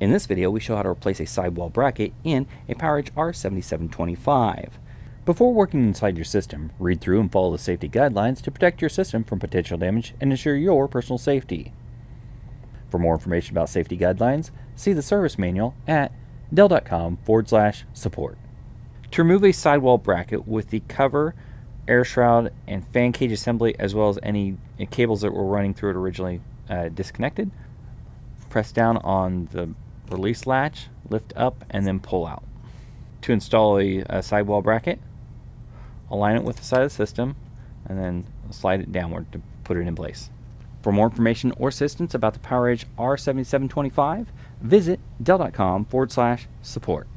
In this video, we show how to replace a sidewall bracket in a PowerEdge R7725. Before working inside your system, read through and follow the safety guidelines to protect your system from potential damage and ensure your personal safety. For more information about safety guidelines, see the service manual at dell.com/support. To remove a sidewall bracket with the cover, air shroud, and fan cage assembly, as well as any cables that were running through it originally disconnected, press down on the release latch, lift up, and then pull out. To install a sidewall bracket, align it with the side of the system, and then slide it downward to put it in place. For more information or assistance about the PowerEdge R7725, visit dell.com/support.